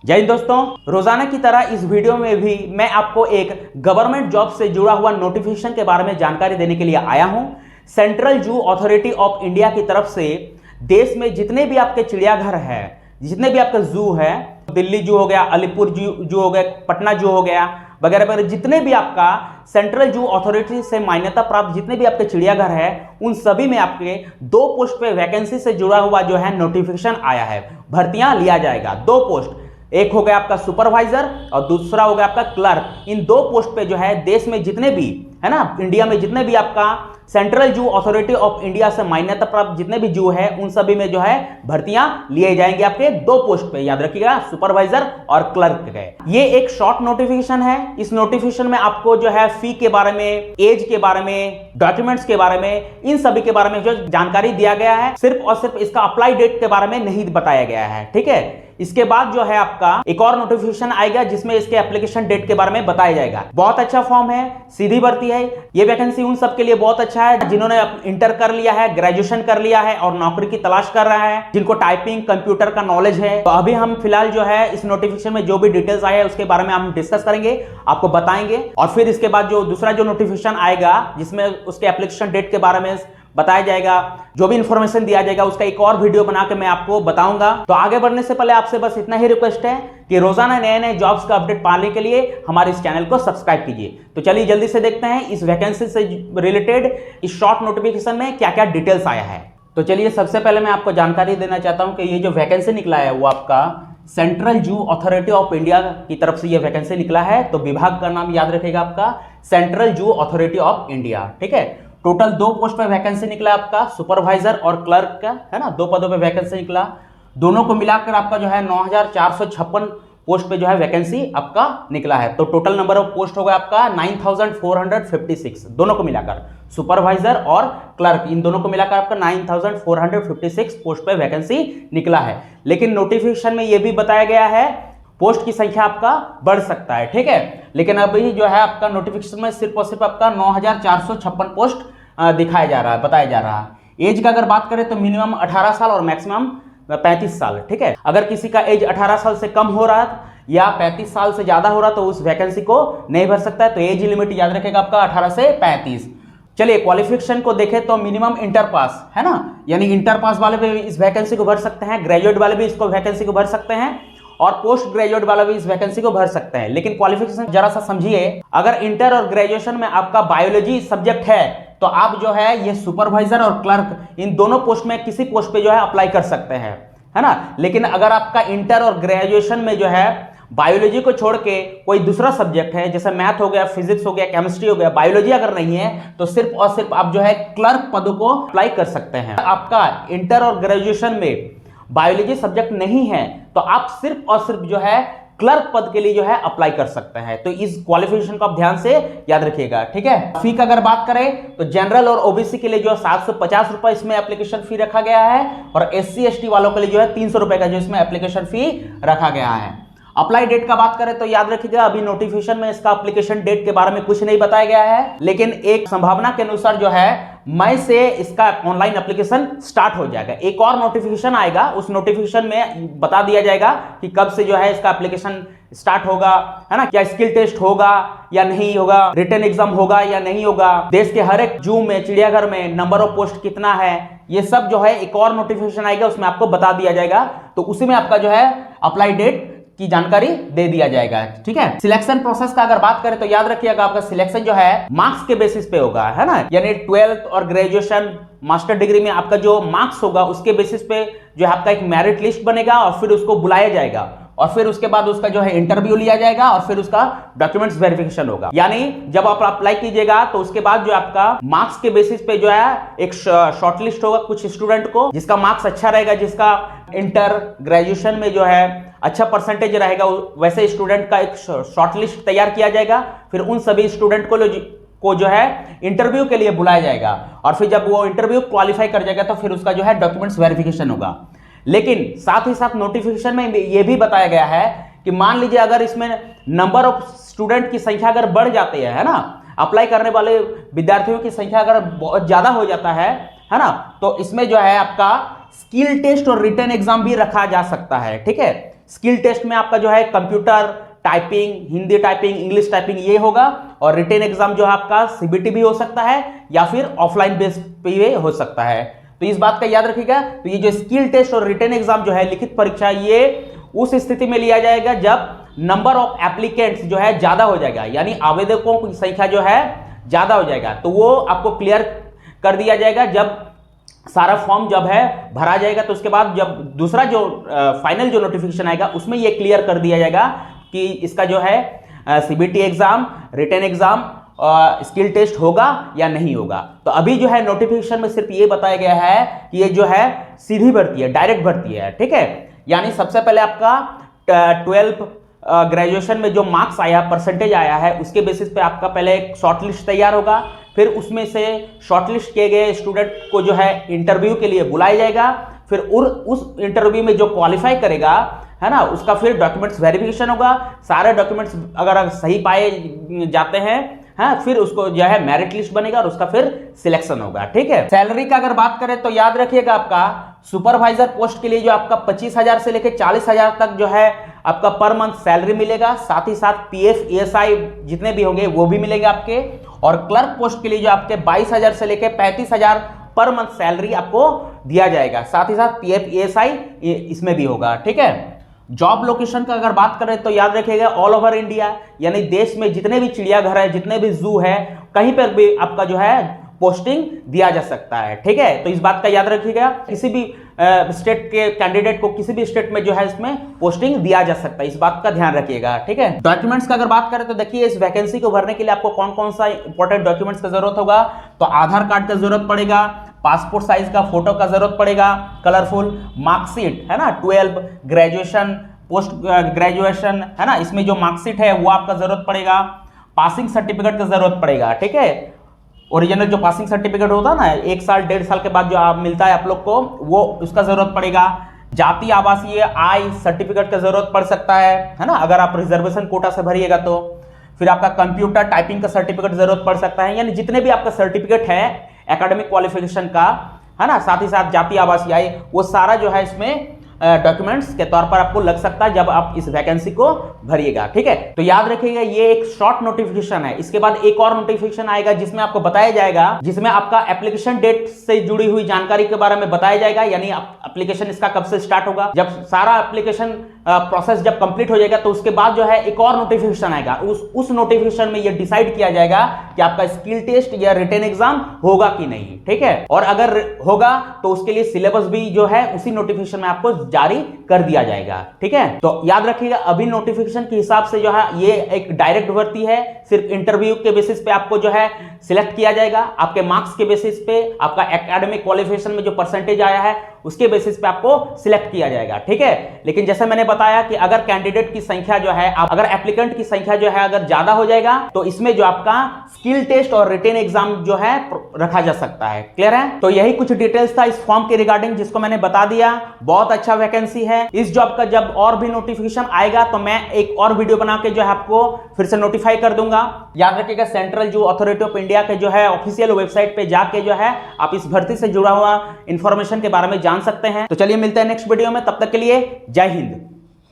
जय हिंद दोस्तों, रोजाना की तरह इस वीडियो में भी मैं आपको एक गवर्नमेंट जॉब से जुड़ा हुआ नोटिफिकेशन के बारे में जानकारी देने के लिए आया हूं। Central zoo authority of India की तरफ से देश में जितने भी आपके चिड़ियाघर है, जितने भी आपके जू है, दिल्ली जू हो गया, अलीपुर जू हो गया, पटना जू हो गया वगैरह वगैरह, जितने भी आपका सेंट्रल जू अथॉरिटी से मान्यता प्राप्त जितने भी आपके चिड़ियाघर है, उन सभी में आपके 2 पोस्ट पे वैकेंसी से जुड़ा हुआ जो है नोटिफिकेशन आया है। भर्तियां लिया जाएगा 2 पोस्ट, एक हो गया आपका सुपरवाइजर और दूसरा हो गया आपका क्लर्क। इन 2 पोस्ट पे जो है देश में जितने भी है ना, इंडिया में जितने भी आपका central zoo authority of India से मान्यता प्राप्त जितने भी जू है, उन सभी में जो है भर्तियां लिए जाएंगे आपके 2 पोस्ट पे। याद रखिएगा, सुपरवाइजर और क्लर्क के। ये एक शॉर्ट नोटिफिकेशन है। इस नोटिफिकेशन में आपको जो है फी के बारे में, एज के बारे में, डॉक्यूमेंट्स के बारे में, इन सभी के बारे में जो जानकारी दिया गया है। सिर्फ और सिर्फ इसका अप्लाई डेट के बारे में नहीं बताया गया है, ठीक है। इसके बाद जो है आपका एक और नोटिफिकेशन आएगा जिसमें इसके एप्लीकेशन डेट के बारे में बताया जाएगा। बहुत अच्छा फॉर्म है, सीधी भर्ती है। ये वैकेंसी उन सब के लिए बहुत अच्छा है जिन्होंने इंटर कर लिया है, ग्रेजुएशन कर लिया है और नौकरी की तलाश कर रहा है, जिनको टाइपिंग कंप्यूटर का नॉलेज है। तो अभी हम फिलहाल जो है इस नोटिफिकेशन में जो भी डिटेल्स आया है उसके बारे में हम डिस्कस करेंगे, आपको बताएंगे। और फिर इसके बाद जो दूसरा जो नोटिफिकेशन आएगा जिसमें उसके एप्लीकेशन डेट के बारे में बताया जाएगा, जो भी इंफॉर्मेशन दिया जाएगा उसका एक और वीडियो बना के मैं आपको बताऊंगा। तो आगे बढ़ने से पहले आपसे बस इतना ही रिक्वेस्ट है कि रोजाना नए नए जॉब्स का अपडेट पाने के लिए हमारे इस चैनल को सब्सक्राइब कीजिए। तो चलिए जल्दी से देखते हैं इस वैकेंसी से रिलेटेड इस शॉर्ट नोटिफिकेशन में क्या क्या डिटेल्स आया है। तो चलिए सबसे पहले मैं आपको जानकारी देना चाहता हूं कि ये जो वैकेंसी निकला है वो आपका central zoo authority of India की तरफ से ये वैकेंसी निकला है। तो विभाग का नाम याद रखेगा आपका central zoo authority of India, ठीक है। टोटल 2 पोस्ट पे वैकेंसी निकला आपका, सुपरवाइजर और क्लर्क का, है ना। 2 पदों पे वैकेंसी निकला। दोनों को मिलाकर आपका जो है 9456 पोस्ट पे जो है वैकेंसी आपका निकला है। तो टोटल नंबर ऑफ पोस्ट होगा आपका 9456, दोनों को मिलाकर, सुपरवाइजर और क्लर्क, इन दोनों को मिलाकर आपका 9456 पोस्ट पे वैकेंसी निकला है। लेकिन नोटिफिकेशन में यह भी बताया गया है पोस्ट की संख्या आपका बढ़ सकता है, ठीक है। लेकिन अभी जो है आपका नोटिफिकेशन में सिर्फ और सिर्फ आपका 9456 पोस्ट दिखाया जा रहा है, बताया जा रहा है। एज का अगर बात करें तो मिनिमम 18 साल और मैक्सिमम 35 साल, ठीक है। अगर किसी का एज 18 साल से कम हो रहा है या 35 साल से ज्यादा हो रहा तो उस वैकेंसी को नहीं भर सकता है। तो एज लिमिट याद रखेगा आपका 18 से 35। चलिए क्वालिफिकेशन को देखें तो मिनिमम इंटर पास, है ना, यानी इंटर पास वाले भी इस वैकेंसी को भर सकते हैं, ग्रेजुएट वाले भी इसको वैकेंसी को भर सकते हैं और पोस्ट ग्रेजुएट वाला भी इस वैकेंसी को भर सकते हैं। लेकिन क्वालिफिकेशन जरा सा समझिए, अगर इंटर और ग्रेजुएशन में आपका बायोलॉजी सब्जेक्ट है तो आप जो है ये सुपरवाइजर और क्लर्क इन दोनों पोस्ट में किसी पोस्ट पे जो है अप्लाई कर सकते हैं, है ना। लेकिन अगर आपका इंटर और ग्रेजुएशन में जो है बायोलॉजी को छोड़ के कोई दूसरा सब्जेक्ट है, जैसे मैथ हो गया, फिजिक्स हो गया, केमिस्ट्री हो गया, बायोलॉजी अगर नहीं है तो सिर्फ और सिर्फ आप जो है क्लर्क पदों को अप्लाई कर सकते हैं। आपका इंटर और ग्रेजुएशन में बायोलॉजी सब्जेक्ट नहीं है तो आप सिर्फ और सिर्फ जो है क्लर्क पद के लिए जो है अप्लाई कर सकते हैं। तो इस क्वालिफिकेशन को आप ध्यान से याद रखिएगा, ठीक है। फी का अगर बात करें तो जनरल और ओबीसी के लिए जो 750 रुपए इसमें एप्लीकेशन फी रखा गया है और SC ST वालों के लिए जो है 300 रुपए का जो इसमें एप्लीकेशन फी रखा गया है। अप्लाई डेट का बात करें तो याद रखिएगा अभी नोटिफिकेशन में इसका एप्लीकेशन डेट के बारे में कुछ नहीं बताया गया है, लेकिन एक संभावना के अनुसार जो है मई से इसका ऑनलाइन एप्लीकेशन स्टार्ट हो जाएगा। एक और नोटिफिकेशन आएगा, उस नोटिफिकेशन में बता दिया जाएगा कि कब से जो है इसका एप्लीकेशन स्टार्ट होगा, है ना, क्या स्किल टेस्ट होगा या नहीं होगा, रिटन एग्जाम होगा या नहीं होगा, देश के हर एक जू में, चिड़ियाघर में नंबर ऑफ पोस्ट कितना है, ये सब जो है एक और नोटिफिकेशन आएगा, उसमें आपको बता दिया जाएगा। तो उसी में आपका जो है अप्लाई डेट की जानकारी दे दिया जाएगा, ठीक है। सिलेक्शन प्रोसेस का अगर बात करें तो याद रखिएगा आपका सिलेक्शन जो है मार्क्स के बेसिस पे होगा, है ना, यानी 12th और ग्रेजुएशन मास्टर डिग्री में आपका जो मार्क्स होगा उसके बेसिस पे जो है आपका एक मेरिट लिस्ट बनेगा और फिर उसको बुलाया जाएगा और फिर उसके बाद उसका जो है इंटरव्यू लिया जाएगा और फिर उसका डॉक्यूमेंट्स वेरिफिकेशन होगा। यानी जब आप अप्लाई कीजिएगा तो उसके बाद जो आपका मार्क्स के बेसिस पे जो है एक शॉर्टलिस्ट होगा कुछ स्टूडेंट को, जिसका मार्क्स अच्छा रहेगा, जिसका इंटर ग्रेजुएशन में जो है अच्छा परसेंटेज रहेगा, वैसे स्टूडेंट का एक शॉर्टलिस्ट तैयार किया जाएगा। फिर उन सभी स्टूडेंट को जो है इंटरव्यू के लिए बुलाया जाएगा और फिर जब वो इंटरव्यू क्वालिफाई कर जाएगा तो फिर उसका जो है डॉक्यूमेंट्स वेरिफिकेशन होगा। लेकिन साथ ही साथ नोटिफिकेशन में यह भी बताया गया है कि मान लीजिए अगर इसमें नंबर ऑफ स्टूडेंट की संख्या अगर बढ़ जाती है ना, अप्लाई करने वाले विद्यार्थियों की संख्या अगर बहुत ज्यादा हो जाता है ना, तो इसमें जो है आपका स्किल टेस्ट और रिटन एग्जाम भी रखा जा सकता है, ठीक है। स्किल टेस्ट में आपका जो है computer typing, Hindi typing, English typing ये होगा, और रिटेन एग्जाम जो है आपका सीबीटी भी हो सकता है या फिर ऑफलाइन बेस पे हो सकता है। तो इस बात का याद रखिएगा। तो ये जो स्किल टेस्ट और रिटेन एग्जाम जो है लिखित परीक्षा, ये उस स्थिति में लिया जाएगा जब नंबर ऑफ एप्लीकेंट्स जो है ज्यादा हो जाएगा, यानी आवेदकों की संख्या जो है ज्यादा हो जाएगा। तो वो आपको क्लियर कर दिया जाएगा जब सारा फॉर्म जब है भरा जाएगा। तो उसके बाद जब दूसरा जो फाइनल जो नोटिफिकेशन आएगा उसमें ये क्लियर कर दिया जाएगा कि इसका जो है CBT exam, written exam, skill test होगा या नहीं होगा। तो अभी जो है नोटिफिकेशन में सिर्फ ये बताया गया है कि ये जो है सीधी भर्ती है, डायरेक्ट भर्ती है, ठीक है। यानी सबसे पहले आपका 12 ग्रेजुएशन में जो मार्क्स आया, परसेंटेज आया है, उसके बेसिस पे आपका पहले एक शॉर्टलिस्ट तैयार होगा, फिर उसमें से शॉर्टलिस्ट किए गए स्टूडेंट को जो है इंटरव्यू के लिए बुलाया जाएगा, फिर उस इंटरव्यू में जो क्वालिफाई करेगा, है ना, उसका फिर डॉक्यूमेंट्स वेरिफिकेशन होगा। सारे डॉक्यूमेंट्स अगर सही पाए जाते हैं, हाँ, फिर उसको जो है मेरिट लिस्ट बनेगा और उसका फिर सिलेक्शन होगा, ठीक है। सैलरी का अगर बात करें तो याद रखिएगा आपका सुपरवाइजर पोस्ट के लिए जो आपका 25,000 से लेकर 40,000 तक जो है आपका पर मंथ सैलरी मिलेगा। साथ ही साथ पीएफ, ईएसआई जितने भी होंगे वो भी मिलेंगे आपके। और क्लर्क पोस्ट के लिए जो आपके 22,000 से लेकर 35,000 पर मंथ सैलरी आपको दिया जाएगा। साथ ही साथ पीएफ, ईएसआई इसमें भी होगा, ठीक है। जॉब लोकेशन का अगर बात करें तो याद रखिएगा ऑल ओवर इंडिया, यानी देश में जितने भी चिड़ियाघर है, जितने भी जू है, कहीं पर भी आपका जो है पोस्टिंग दिया जा सकता है, ठीक है। तो इस बात का याद रखिएगा, किसी भी स्टेट के कैंडिडेट को किसी भी स्टेट में जो है इसमें पोस्टिंग दिया जा सकता है, इस बात का ध्यान रखिएगा, ठीक है। डॉक्यूमेंट्स का अगर बात करें तो देखिए इस वैकेंसी को भरने के लिए आपको कौन कौन सा इंपॉर्टेंट डॉक्यूमेंट्स का जरूरत होगा। तो आधार कार्ड का जरूरत पड़ेगा, पासपोर्ट साइज का फोटो का जरूरत पड़ेगा, कलरफुल मार्कशीट, है ना, 12 ग्रेजुएशन, पोस्ट ग्रेजुएशन, है ना, इसमें जो मार्कशीट है वो आपका जरूरत पड़ेगा, पासिंग सर्टिफिकेट का जरूरत पड़ेगा, ठीक है। ओरिजिनल जो पासिंग सर्टिफिकेट होता है ना, 1 साल 1.5 साल के बाद जो आप मिलता है आप लोग को, वो उसका जरूरत पड़ेगा। जाति आवासीय आय सर्टिफिकेट का जरूरत पड़ सकता है ना, अगर आप रिजर्वेशन कोटा से भरिएगा तो। फिर आपका कंप्यूटर टाइपिंग का सर्टिफिकेट जरूरत पड़ सकता है, यानी जितने भी आपका सर्टिफिकेट है एकेडमिक क्वालिफिकेशन का, है ना, साथ ही साथ जाति आवासीय आय, वो सारा जो है इसमें डॉक्यूमेंट्स के तौर पर आपको लग सकता है जब आप इस वैकेंसी को भरिएगा, ठीक है। तो याद रखिएगा ये एक शॉर्ट नोटिफिकेशन है। इसके बाद एक और नोटिफिकेशन आएगा जिसमें आपको बताया जाएगा, जिसमें आपका एप्लीकेशन डेट से जुड़ी हुई जानकारी के बारे में बताया जाएगा, यानी एप्लीकेशन इसका कब से स्टार्ट होगा। जब सारा एप्लीकेशन प्रोसेस जब कंप्लीट हो जाएगा तो उसके बाद जो है एक और नोटिफिकेशन आएगा। उस नोटिफिकेशन में ये डिसाइड किया जाएगा कि आपका स्किल टेस्ट या रिटेन एग्जाम होगा कि नहीं, ठीक है। और अगर होगा तो उसके लिए सिलेबस भी जो है उसी नोटिफिकेशन में आपको जारी कर दिया जाएगा, ठीक है। तो याद रखिएगा अभी नोटिफिकेशन के हिसाब से जो है ये एक डायरेक्ट भर्ती है, सिर्फ इंटरव्यू के बेसिस पे आपको जो है सिलेक्ट किया जाएगा, आपके मार्क्स के बेसिस पे, आपका एकेडमिक क्वालिफिकेशन में जो परसेंटेज आया है उसके बेसिस पे आपको सिलेक्ट किया जाएगा, ठीक है। लेकिन जैसे मैंने बताया कि अगर कैंडिडेट की संख्या जो है, अगर एप्लीकेंट की संख्या जो है अगर ज्यादा हो जाएगा तो इसमें जो आपका स्किल टेस्ट और रिटेन एग्जाम जो है रखा जा सकता है। क्लियर है? तो यही कुछ डिटेल्स था इस फॉर्म के रिगार्डिंग जिसको मैंने बता दिया। बहुत अच्छा वैकेंसी है। इस जॉब का जब और भी नोटिफिकेशन आएगा तो मैं एक और वीडियो बना के जो है आपको फिर से नोटिफाई कर दूंगा। याद रखिएगा central zoo authority of India के जो है ऑफिशियल वेबसाइट पे जाके जो है आप इस भर्ती से जुड़ा हुआ इंफॉर्मेशन के बारे में जान सकते हैं। तो चलिए मिलते हैं नेक्स्ट वीडियो में, तब तक के लिए जय हिंद।